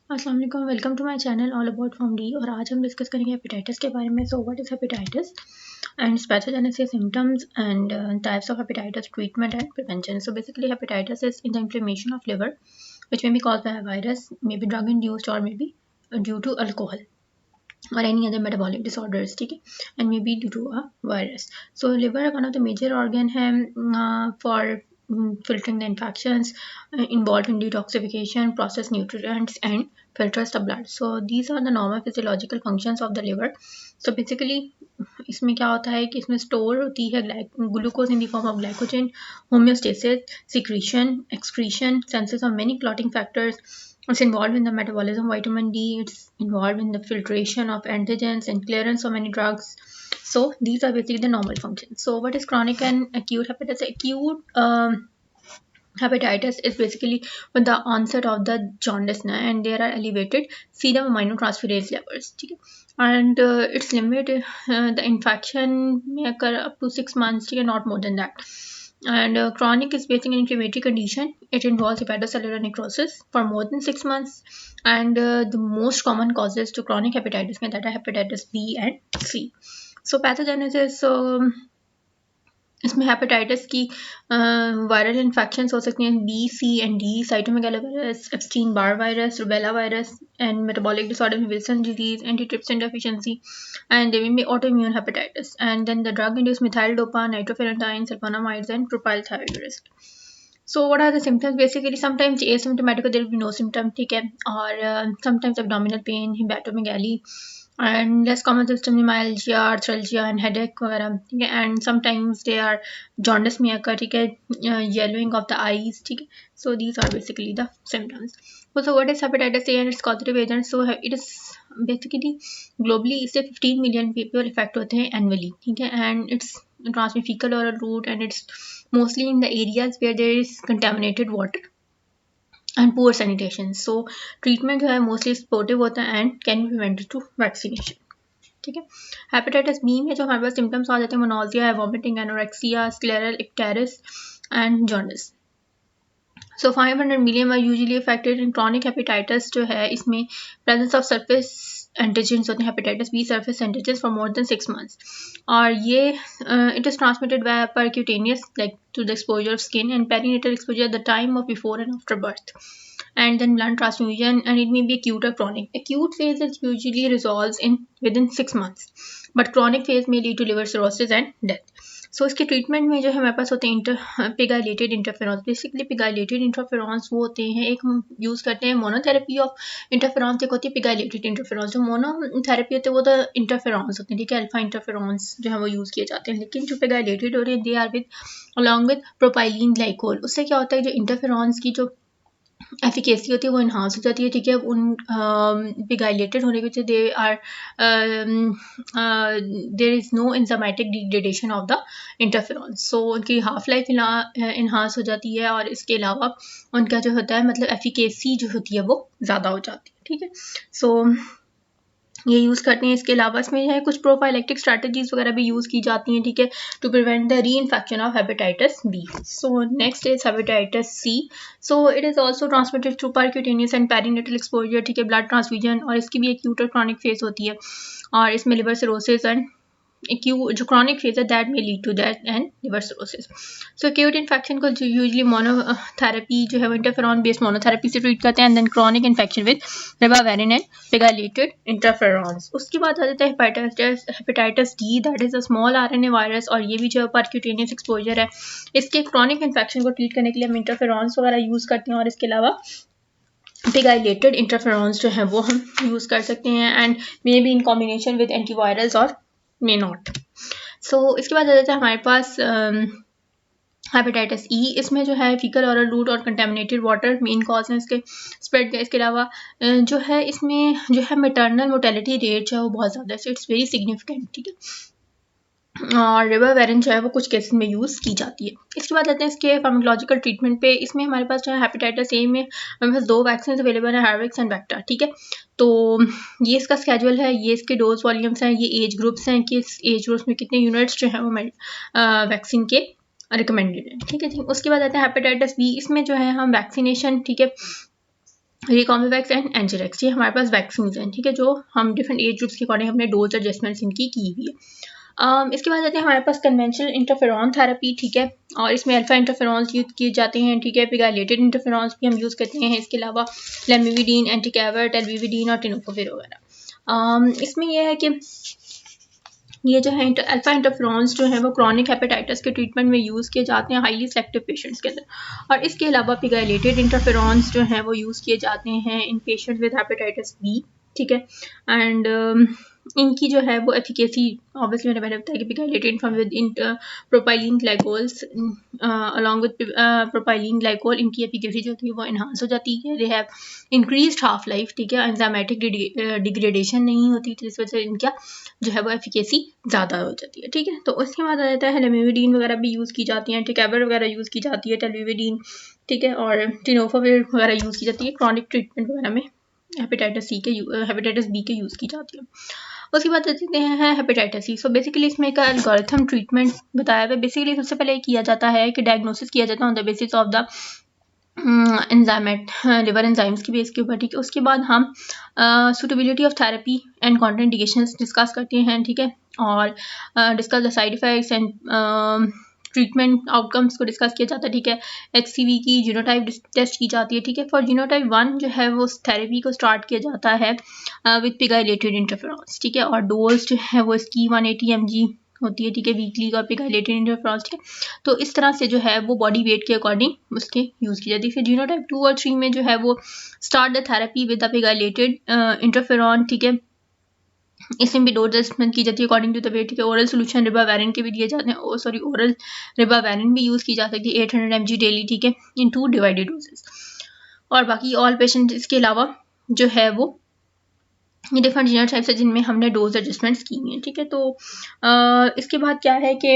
अस्सलाम वालेकुम, welcome to my channel all about pharm D. और आज हम डिस्कस करेंगे हेपेटाइटिस के बारे में। So what is hepatitis and pathogenesis, symptoms and types of hepatitis, treatment and prevention. So basically hepatitis is in the inflammation of liver which may be caused by a virus, may be drug induced or may be due to alcohol or any other metabolic disorders, ठीक है, and may be due to a virus. So liver one of the major organ है for filtering the infections, involved in detoxification, process nutrients and filters the blood. So these are the normal physiological functions of the liver. So basically इसमें क्या होता है कि इसमें store होती है glucose in the form of glycogen, homeostasis, secretion, excretion, senses of many clotting factors. It's involved in the metabolism, vitamin D. It's involved in the filtration of antigens and clearance of many drugs. So these are basically the normal functions. So what is chronic and acute hepatitis? Acute hepatitis is basically with the onset of the jaundice, and there are elevated serum aminotransferase levels. Okay? And its limit, the infection may occur up to 6 months, not more than that. And chronic is basically an inflammatory condition. It involves hepatocellular necrosis for more than 6 months. And the most common causes to chronic hepatitis that are hepatitis B and C. So pathogenesis, इसमें hepatitis की viral infections हो सकती हैं B, C and D, cytomegalovirus, Epstein Barr virus, rubella virus, and metabolic disorder में Wilson disease, antitrypsin deficiency, and there में autoimmune hepatitis. And then the drug induced methyldopa, nitrofurantoin, sulphonamides and propylthiouracil. So what are the symptoms? Basically sometimes asymptomatic, there will be no symptom, ठीक है, और sometimes abdominal pain, hepatomegaly, and less common symptoms myalgia, arthralgia and headache वगैरह, ठीक है. And sometimes they are jaundice में occur, ठीक है, yellowing of the eyes, ठीक है. So these are basically the symptoms. So what is hepatitis A and its causative agents? So it is basically globally इससे 15 million people affect होते हैं annually, ठीक है, and it's transmitted fecal oral route, and it's mostly in the areas where there is contaminated water and poor sanitation. So treatment जो है mostly supportive होता है and can be prevented through vaccination. ठीक है. Hepatitis B में जो हमारे पास symptoms आ जाते हैं वो नॉजिया है, vomiting, anorexia, scleral icterus and jaundice. So 500 million are usually affected in chronic hepatitis जो है इसमें presence of surface antigens होते हैं, hepatitis B surface antigens for more than 6 months. और ये it is transmitted by percutaneous, like to the exposure of skin, and perinatal exposure at the time of before and after birth. And then blood transfusion, and it may be acute or chronic. Acute phase is usually resolves in within 6 months, but chronic phase may lead to liver cirrhosis and death. सो इसके treatment में जो है हमारे पास होते हैं पिगाइलेटेड interferons. Basically पिगाइलेटेड interferons वो होते हैं, एक हम यूज़ करते हैं मोनोथेरेपी ऑफ इंटरफेरॉन्स, एक होती है पिगाइलेटेड इंटरफेरॉन्स. जो मोनोथेरेपी होते हैं वो तो इंटरफेरॉन्स होते हैं, ठीक है, अल्फा इंटरफेरॉन्स जो है वो यूज़ किए जाते हैं. लेकिन जो पिगाइलेटेड हो रहे हैं they are with along with propylene glycol. उससे क्या होता है, जो इंटरफेरॉन्स की जो एफिकेसी होती है वो इन्हांस हो जाती है, ठीक है. उन पिगाइलेटेड होने की वजह से they are there is no enzymatic degradation of the interferons. So उनकी हाफ लाइफ इन्हांस हो जाती है, और इसके अलावा उनका जो होता है मतलब एफिकेसी जो होती है वो ज़्यादा हो जाती है, ठीक है. सो ये यूज़ करते हैं. इसके अलावा इसमें है कुछ प्रोफाइलेक्टिक स्ट्रैटेजीज वगैरह भी यूज़ की जाती हैं, ठीक है, to prevent the reinfection of hepatitis B. So next is hepatitis C. So it is also transmitted through percutaneous and perinatal exposure, ठीक है, ब्लड ट्रांसफ्यूजन, और इसकी भी एक्यूट और क्रॉनिक फेज होती है, और इसमें लिवर सिरोसिस एंड acute जो chronic phase है that may lead to death and liver cirrhosis. So acute infection को usually monotherapy जो है वो interferon based monotherapy से treat करते हैं, and then chronic infection with ribavirin and pegylated interferons. उसके बाद आ जाता है hepatitis D, that is a small RNA virus, और ये भी जो percutaneous exposure है. इसके chronic infection को treat करने के लिए हम interferons वगैरह यूज़ करते हैं, और इसके अलावा pegylated interferons जो है वो हम यूज़ कर सकते हैं, and may be in combination with antivirals or may not. So इसके बाद आ जाता है हमारे पास हेपेटाइटिस ई. इसमें जो है फीकल ओरल रूट और कंटेमिनेटेड वाटर मेन कॉज है इसके स्प्रेड का. इसके अलावा जो है इसमें जो है मैटरनल मोर्टेलिटी रेट जो है वो बहुत ज़्यादा है, सो इट्स वेरी सिग्निफिकेंट, ठीक है. और रिबाविरिन जो है वो कुछ केसेस में यूज़ की जाती है. इसके बाद आते हैं इसके फार्माकोलॉजिकल ट्रीटमेंट पे. इसमें हमारे पास जो है हेपेटाइटिस ए में हमारे पास 2 वैक्सीन अवेलेबल है, हैर्विक्स एंड वेक्टर, ठीक है. तो ये इसका स्केड्यूल है, ये इसके डोज वॉल्यूम्स हैं, ये एज ग्रुप्स हैं कि इस एज ग्रुप्स में कितने यूनिट्स जो है वो वैक्सीन के रिकमेंडेड है, ठीक है. उसके बाद आते हैं हेपेटाइटिस बी. इसमें जो है हम वैक्सीनेशन, ठीक है, ये कॉम्बिवैक्स एंड एंजिरेक्स, ये हमारे पास वैक्सीन हैं, ठीक है, जो हम डिफरेंट एज ग्रुप्स के अकॉर्डिंग हमने डोज एडजस्टमेंट्स इनकी की हुई है। इसके बाद आते हैं हमारे पास कन्वेंशनल इंटरफेरॉन थेरेपी, ठीक है, और इसमें अल्फा इंटरफेरॉन्स यूज किए जाते हैं, ठीक है, पिगाइलेटेड इंटरफेरॉन्स भी हम यूज़ करते हैं, इसके अलावा लेमिविडीन, एंटीकैवर, टेलविविडीन और टेनोफोविर वगैरह। इसमें यह है कि ये जो है अल्फा इंटरफेरॉन्स जो है वो क्रॉनिक हेपेटाइटिस के ट्रीटमेंट में यूज़ किए जाते हैं हाईली सेलेक्टिव पेशेंट्स के अंदर, और इसके अलावा पिगाइलेटेड इंटरफेरॉन्स जो हैं वो यूज़ किए जाते हैं इन पेशेंट्स विद हेपेटाइटिस बी, ठीक है, एंड इनकी जो है वो एफिकेसी ऑब्वियसली मैंने पहले बताया कि pegylated from within propylene glycols along with propylene glycol, इनकी एफिकेसी जो होती है वो इन्हांस हो जाती है, they have increased half life, ठीक है, एंजाइमेटिक डिग्रेडेशन नहीं होती, तो इस वजह से इनका जो है वो एफिकेसी ज़्यादा हो जाती है, ठीक है। तो उसके बाद आ जाता है लेमिविडीन वगैरह भी यूज़ की जाती है, टिकैबर वगैरह यूज़ की जाती है, टेलविविडीन, ठीक है, और टेनोफोविर वगैरह यूज़ की जाती है क्रॉनिक ट्रीटमेंट वगैरह में हेपेटाइटिस बी के यूज़ की जाती है। उसके बाद देखते हैं हेपेटाइटिस सी। सो बेसिकली इसमें एक एल्गोरिथम ट्रीटमेंट बताया हुआ है। बेसिकली सबसे पहले किया जाता है कि डायग्नोसिस किया जाता है on the basis of the enzyme liver enzymes की बेस के ऊपर, ठीक है। उसके बाद हम suitability of therapy and contraindications discuss करते हैं, ठीक है, और discuss the side effects and treatment outcomes को डिस्कस किया जाता है, ठीक है। HCV की जीनोटाइप टेस्ट की जाती है, ठीक है। फॉर जीनोटाइप 1 जो है वो थेरेपी को स्टार्ट किया जाता है विद पिगाइलेटेड इंटरफेरॉन्स, ठीक है, और डोज जो है वो इसकी 180 mg होती है, ठीक है, वीकली का पिगाइलेटेड इंटरफेरॉन्स, ठीक है। तो इस तरह से जो है वो बॉडी वेट के अकॉर्डिंग उसके यूज़ की जाती है। फिर जीनोटाइप 2 और 3 में जो है वो start the therapy with the pegylated interferon, ठीक है। इसमें भी डोज एडजस्टमेंट की जाती है अकॉर्डिंग टू द वेट, ठीक है। ओरल सोल्यूशन रिबाविरिन के भी दिए जाते हैं, ओरल रिबाविरिन भी यूज़ की जा सकती है 800 mg डेली, ठीक है, इन 2 डिवाइडेड डोजेस। और बाकी ऑल पेशेंट इसके अलावा जो है वो ये डिफरेंट जीनोटाइप्स है जिनमें हमने डोज एडजस्टमेंट्स की हैं, ठीक है। तो इसके बाद क्या है कि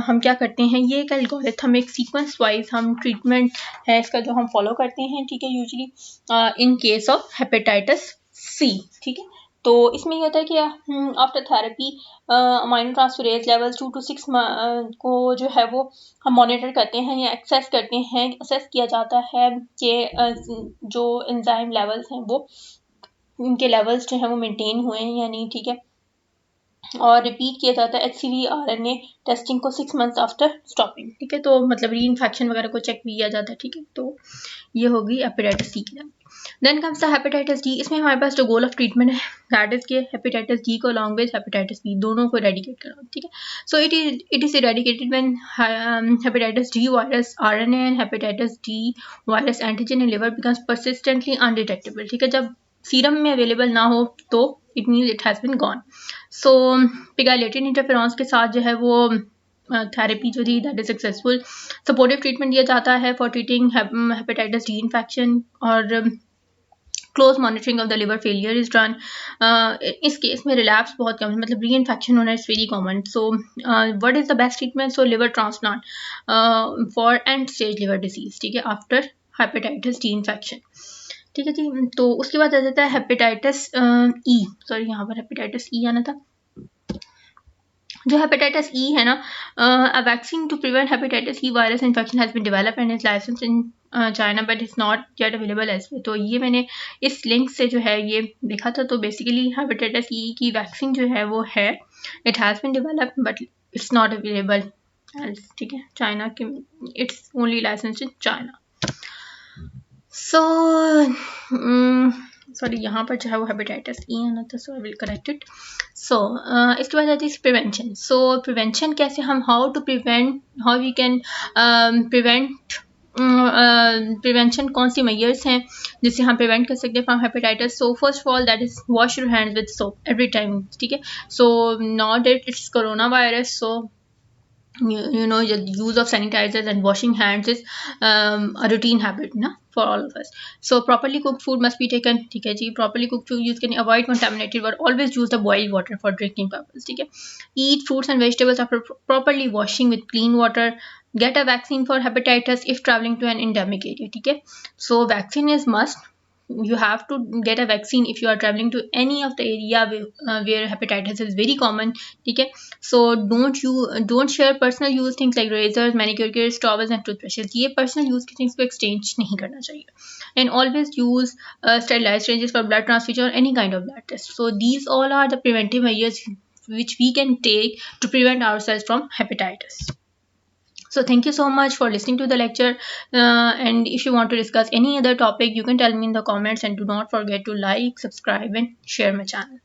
हम क्या करते हैं, ये एक एल्गोरिथम एक सीक्वेंस वाइज हम ट्रीटमेंट है इसका जो हम फॉलो करते हैं, ठीक है, usually in case of hepatitis C, ठीक है। तो इसमें ये होता है कि after therapy aminotransferase levels 2 to 6 को जो है वो हम मॉनिटर करते हैं या एक्सेस करते हैं, असेस किया जाता है कि जो एंजाइम लेवल्स हैं वो उनके लेवल्स जो हैं वो मेंटेन हुए हैं या नहीं, ठीक है। और रिपीट किया जाता है HCV RNA टेस्टिंग को 6 months आफ्टर स्टॉपिंग, ठीक है। तो मतलब री इन्फेक्शन वगैरह को चेक भी किया जाता है, ठीक है। तो ये होगी हेपेटाइटिस सी की। Then comes the hepatitis D. इसमें हमारे पास जो गोल ऑफ ट्रीटमेंट है दैट इज के हेपेटाइटिस डी को अलॉन्ग विद हेपेटाइटिस बी दोनों को इरेडिकेट करना, ठीक है। So it is eradicated when hepatitis D virus RNA and hepatitis D virus antigen in liver becomes persistently undetectable, ठीक है। जब सीरम में अवेलेबल ना हो तो it means it has been gone. So pegylated interferons के साथ जो है वो थेरेपी जो थी that is successful. Supportive treatment दिया जाता है for treating hepatitis D infection, और close monitoring of the liver failure is done. इस केस में रिलैप्स बहुत कम है, मतलब री इन्फेक्शन होना is very common. So what is the best treatment? So liver transplant for end stage liver disease, ठीक है, आफ्टर हेपेटाइटिस डी इन्फेक्शन, ठीक है जी। तो उसके बाद आ जाता है हेपेटाइटिस ई, सॉरी यहाँ पर हेपेटाइटिस ई आना था। जो हेपेटाइटिस ई है ना, a vaccine to prevent hepatitis E virus infection has been developed and is licensed in China but is not yet available elsewhere. तो ये मैंने इस लिंक से जो है ये देखा था। तो बेसिकली हेपेटाइटिस ई की वैक्सीन जो है वो है, it has been developed but it's not available else, ठीक है, चाइना के, it's only licensed in China. So sorry यहाँ पर जो है वो हेपेटाइटिस ई आना था, so I will correct it. So इसके बाद आती है प्रिवेंशन। सो प्रिवेंशन कैसे हम, how to prevent, how we can prevent, prevention कौन सी मेजर्स हैं जिससे हम प्रिवेंट कर सकते हैं from hepatitis. So first of all that is wash your hands with soap every time, ठीक है। So not that it's corona virus, so you know the use of sanitizers and washing hands is a routine habit na for all of us. So properly cooked food must be taken, ठीक है जी। properly cooked food you can avoid contaminated water, always use the boiled water for drinking purpose, ठीक है। eat fruits and vegetables after properly washing with clean water, get a vaccine for hepatitis if traveling to an endemic area, ठीक है। so vaccine is must you have to get a vaccine if you are traveling to any of the area where hepatitis is very common. Okay, so don't share personal use things like razors, manicure kits, towels and toothbrushes. ये personal use के things को exchange नहीं करना चाहिए. And always use sterilized syringes for blood transfusion or any kind of blood test. So these all are the preventive measures which we can take to prevent ourselves from hepatitis. So thank you so much for listening to the lecture, and if you want to discuss any other topic, you can tell me in the comments, and do not forget to like, subscribe and share my channel.